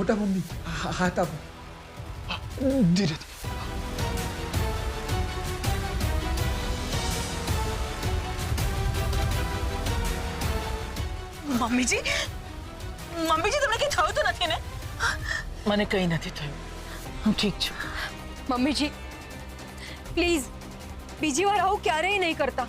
મોટા મમ્મી હાથ આપો ધીરે મમ્મીજી તમને કઈ થયું તો નથી ને? મને કંઈ નથી થયું, હું ઠીક છું. મમ્મીજી પ્લીઝ બીજી વાર આવું ક્યારેય નહીં કરતા.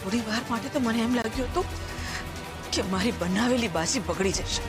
થોડી વાર માટે તો મને એમ લાગ્યું હતું કે મારી બનાવેલી બાજી બગડી જશે.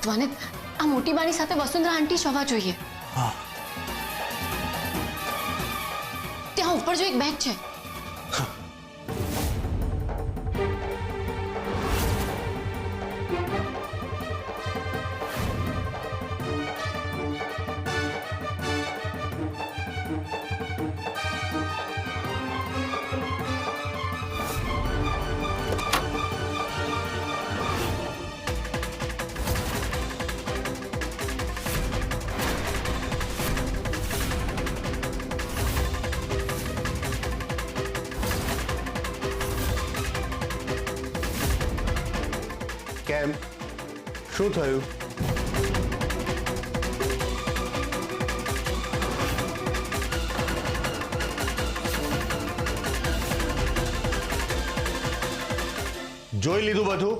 ધ્વનિત, આ મોટી બાની સાથે વસુંધરા આંટી જ હોવા જોઈએ. ત્યાં ઉપર જો એક બેગ છે. કેમ શું થયું? જોઈ લીધું બધું?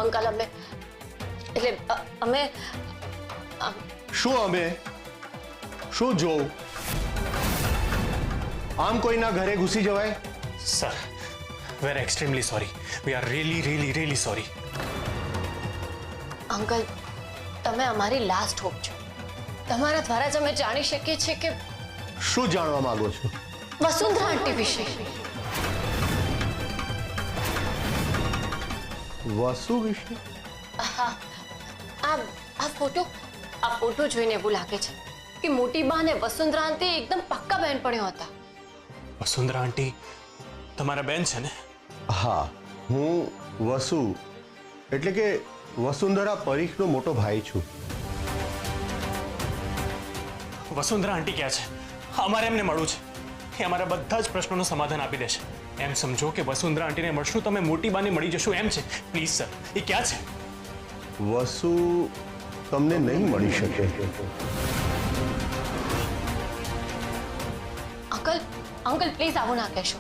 અંકલ અમે શું અમે શું જોઉં? આમ કોઈના ઘરે ઘૂસી જવાય? Sir, we're extremely sorry. We are really sorry. Uncle, તમે અમારી લાસ્ટ હોપ છો. તમારા દ્વારા જ અમે જાણી શકીએ છીએ કે શું જાણવા માંગો છો? વસુંધરા આંટી વિશે. વસુ વિશે? હા, આ ફોટો જોઈને એવું લાગે છે કે મોટી બા અને વસુંધરા આંટી એકદમ પાક્કા બહેનપણીઓ હતા. વસુંધરા આંટી તમારા બેન છે ને? હા, હું વસુ એટલે કે વસુંધરા પરીખનો મોટો ભાઈ છું. વસુંધરા આંટી ક્યાં છે? અમારે એમને મળવું છે. એ અમારા બધા જ પ્રશ્નોનું સમાધાન આપી દેશે. એમ સમજો કે વસુંધરા આંટીને મળશું, તમે મોટી બાને મળી જશું એમ છે. પ્લીઝ સર, એ ક્યાં છે? વસુ તમને નહીં મળી શકે. અંકલ પ્લીઝ આવું ના કહેશો.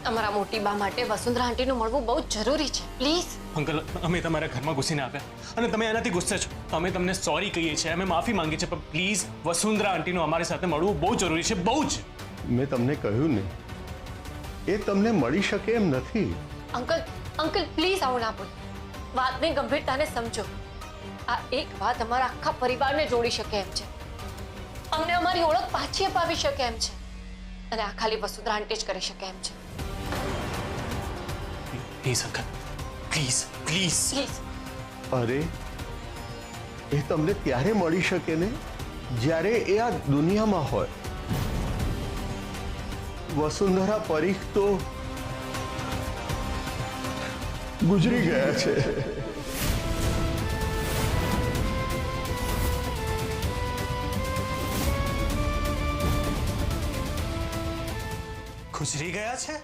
તમારા મોટી બા માટે વસુંધરા આંટીનું મળવું બહુ જ જરૂરી છે. પ્લીઝ અંકલ, અમે તમારા ઘરમાં ઘૂસીને આવ્યા અને તમે એનાથી ગુસ્સે છો. અમે તમને સોરી કહીએ છીએ, અમે માફી માંગીએ છીએ, પણ પ્લીઝ વસુંધરા આંટીનું અમારી સાથે મળવું બહુ જરૂરી છે, બહુ જ. મેં તમને કહ્યું ને, એ તમને મળી શકે એમ નથી. અંકલ પ્લીઝ આવું ના બોલો. વાતની ગંભીરતાને સમજો. આ એક વાત અમારા આખા પરિવારને જોડી શકે એમ છે. અમને અમારી ઓળખ પાછી અપાવી શકે એમ છે. અને આ ખાલી વસુંધરા આંટી જ કરી શકે એમ છે. Please uncle, please. અરે, એ તમને ત્યારે મળી શકે ને જ્યારે એ આ દુનિયામાં હોય. વસુંધરા પરીખ તો ગુજરી ગયા છે. ગુજરી ગયા છે?